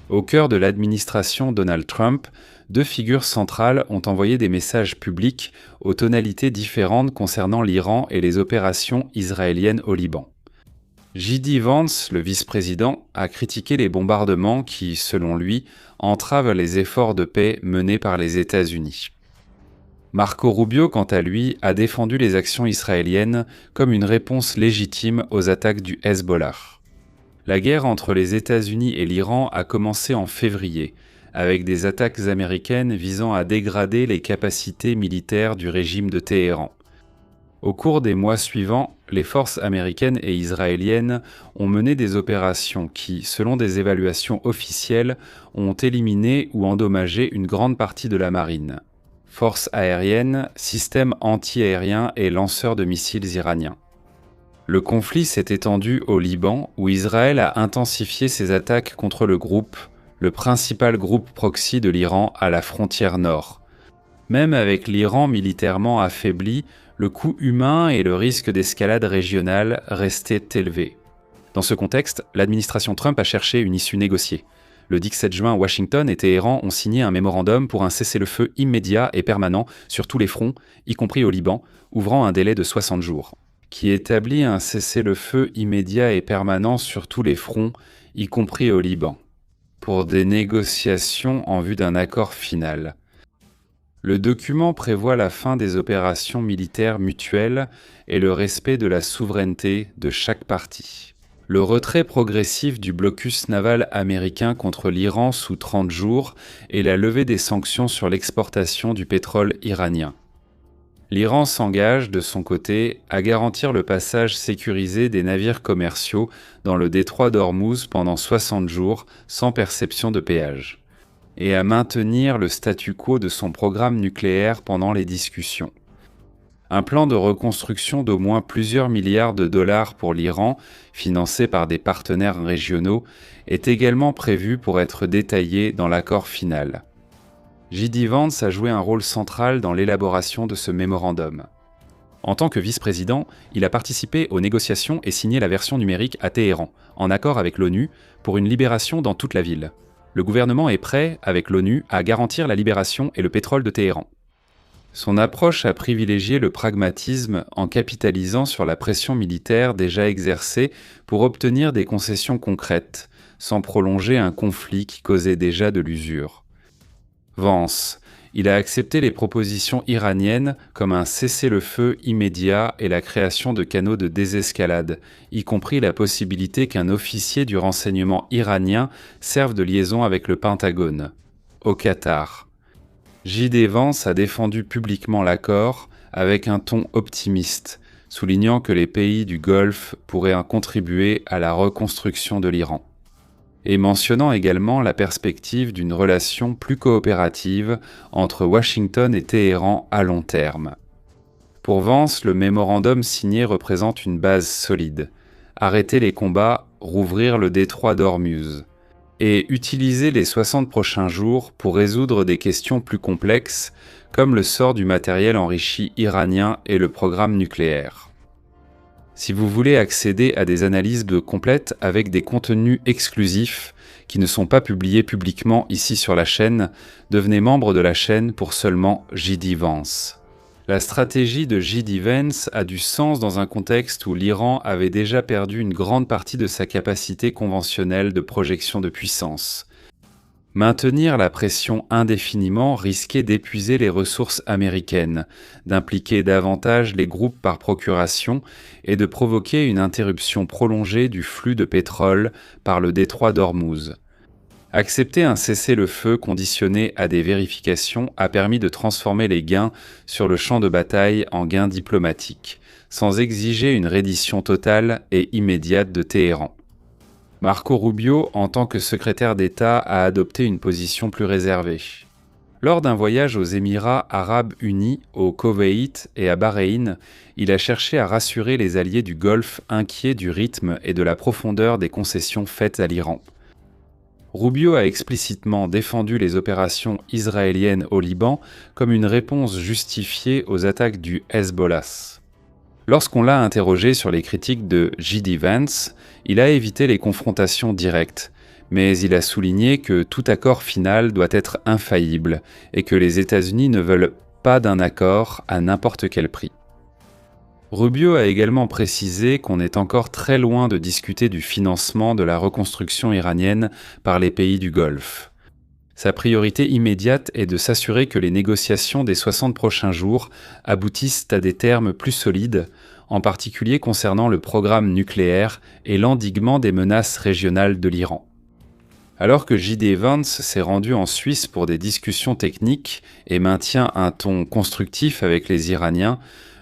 Au cœur de l'administration Donald Trump, deux figures centrales ont envoyé des messages publics aux tonalités différentes concernant l'Iran et les opérations israéliennes au Liban. J.D. Vance, le vice-président, a critiqué les bombardements qui, selon lui, entravent les efforts de paix menés par les États-Unis. Marco Rubio, quant à lui, a défendu les actions israéliennes comme une réponse légitime aux attaques du Hezbollah. La guerre entre les États-Unis et l'Iran a commencé en février, avec des attaques américaines visant à dégrader les capacités militaires du régime de Téhéran. Au cours des mois suivants, les forces américaines et israéliennes ont mené des opérations qui, selon des évaluations officielles, ont éliminé ou endommagé une grande partie de la marine. Forces aériennes, systèmes anti-aériens et lanceurs de missiles iraniens. Le conflit s'est étendu au Liban, où Israël a intensifié ses attaques contre le groupe, le principal groupe proxy de l'Iran à la frontière nord. Même avec l'Iran militairement affaibli, le coût humain et le risque d'escalade régionale restaient élevés. Dans ce contexte, l'administration Trump a cherché une issue négociée. Le 17 juin, Washington et Téhéran ont signé un mémorandum pour un cessez-le-feu immédiat et permanent sur tous les fronts, y compris au Liban, ouvrant un délai de 60 jours. Qui établit un cessez-le-feu immédiat et permanent sur tous les fronts, y compris au Liban, pour des négociations en vue d'un accord final. Le document prévoit la fin des opérations militaires mutuelles et le respect de la souveraineté de chaque partie. Le retrait progressif du blocus naval américain contre l'Iran sous 30 jours et la levée des sanctions sur l'exportation du pétrole iranien. L'Iran s'engage, de son côté, à garantir le passage sécurisé des navires commerciaux dans le détroit d'Ormuz pendant 60 jours sans perception de péage, et à maintenir le statu quo de son programme nucléaire pendant les discussions. Un plan de reconstruction d'au moins plusieurs milliards de dollars pour l'Iran, financé par des partenaires régionaux, est également prévu pour être détaillé dans l'accord final. J.D. Vance a joué un rôle central dans l'élaboration de ce mémorandum. En tant que vice-président, il a participé aux négociations et signé la version numérique à Téhéran, en accord avec l'ONU, pour une libération dans toute la ville. Le gouvernement est prêt, avec l'ONU, à garantir la libération et le pétrole de Téhéran. Son approche a privilégié le pragmatisme en capitalisant sur la pression militaire déjà exercée pour obtenir des concessions concrètes, sans prolonger un conflit qui causait déjà de l'usure. Vance. Il a accepté les propositions iraniennes comme un cessez-le-feu immédiat et la création de canaux de désescalade, y compris la possibilité qu'un officier du renseignement iranien serve de liaison avec le Pentagone. Au Qatar. J.D. Vance a défendu publiquement l'accord avec un ton optimiste, soulignant que les pays du Golfe pourraient contribuer à la reconstruction de l'Iran, et mentionnant également la perspective d'une relation plus coopérative entre Washington et Téhéran à long terme. Pour Vance, le mémorandum signé représente une base solide. Arrêter les combats, rouvrir le détroit d'Ormuz, et utiliser les 60 prochains jours pour résoudre des questions plus complexes, comme le sort du matériel enrichi iranien et le programme nucléaire. Si vous voulez accéder à des analyses complètes avec des contenus exclusifs qui ne sont pas publiés publiquement ici sur la chaîne, devenez membre de la chaîne pour seulement J.D. Vance. La stratégie de J.D. Vance a du sens dans un contexte où l'Iran avait déjà perdu une grande partie de sa capacité conventionnelle de projection de puissance. Maintenir la pression indéfiniment risquait d'épuiser les ressources américaines, d'impliquer davantage les groupes par procuration et de provoquer une interruption prolongée du flux de pétrole par le détroit d'Ormuz. Accepter un cessez-le-feu conditionné à des vérifications a permis de transformer les gains sur le champ de bataille en gains diplomatiques, sans exiger une reddition totale et immédiate de Téhéran. Marco Rubio, en tant que secrétaire d'État, a adopté une position plus réservée. Lors d'un voyage aux Émirats arabes unis, au Koweït et à Bahreïn, il a cherché à rassurer les alliés du Golfe inquiets du rythme et de la profondeur des concessions faites à l'Iran. Rubio a explicitement défendu les opérations israéliennes au Liban comme une réponse justifiée aux attaques du Hezbollah. Lorsqu'on l'a interrogé sur les critiques de J.D. Vance, il a évité les confrontations directes, Mais il a souligné que tout accord final doit être infaillible et que les États-Unis ne veulent pas d'un accord à n'importe quel prix. Rubio a également précisé qu'on est encore très loin de discuter du financement de la reconstruction iranienne par les pays du Golfe. Sa priorité immédiate est de s'assurer que les négociations des 60 prochains jours aboutissent à des termes plus solides, en particulier concernant le programme nucléaire et l'endiguement des menaces régionales de l'Iran. Alors que J.D. Vance s'est rendu en Suisse pour des discussions techniques et maintient un ton constructif avec les Iraniens,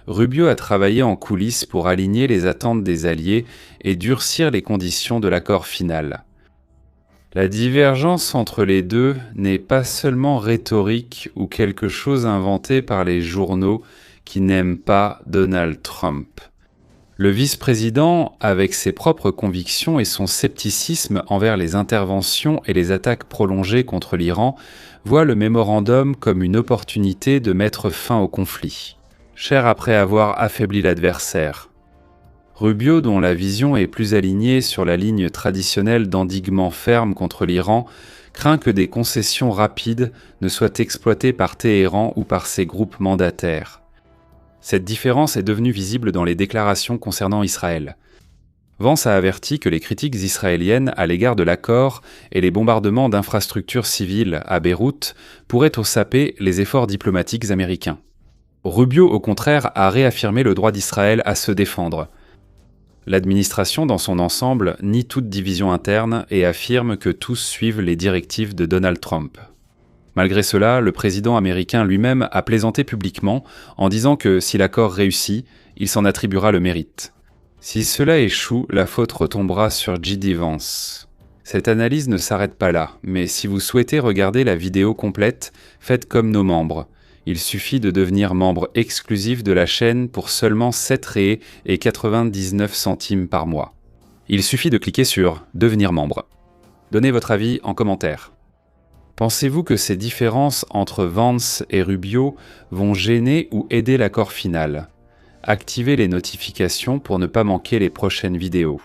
Rubio a travaillé en coulisses pour aligner les attentes des alliés et durcir les conditions de l'accord final. La divergence entre les deux n'est pas seulement rhétorique ou quelque chose inventé par les journaux qui n'aiment pas Donald Trump. Le vice-président, avec ses propres convictions et son scepticisme envers les interventions et les attaques prolongées contre l'Iran, voit le mémorandum comme une opportunité de mettre fin au conflit, cher après avoir affaibli l'adversaire. Rubio, dont la vision est plus alignée sur la ligne traditionnelle d'endiguement ferme contre l'Iran, craint que des concessions rapides ne soient exploitées par Téhéran ou par ses groupes mandataires. Cette différence est devenue visible dans les déclarations concernant Israël. Vance a averti que les critiques israéliennes à l'égard de l'accord et les bombardements d'infrastructures civiles à Beyrouth pourraient saper les efforts diplomatiques américains. Rubio, au contraire, a réaffirmé le droit d'Israël à se défendre. L'administration dans son ensemble nie toute division interne et affirme que tous suivent les directives de Donald Trump. Malgré cela, le président américain lui-même a plaisanté publiquement en disant que si l'accord réussit, il s'en attribuera le mérite. Si cela échoue, la faute retombera sur J.D. Vance. Cette analyse ne s'arrête pas là, mais si vous souhaitez regarder la vidéo complète, faites comme nos membres. Il suffit de devenir membre exclusif de la chaîne pour seulement 7,99 centimes par mois. Il suffit de cliquer sur « Devenir membre ». Donnez votre avis en commentaire. Pensez-vous que ces différences entre Vance et Rubio vont gêner ou aider l'accord final? Activez les notifications pour ne pas manquer les prochaines vidéos.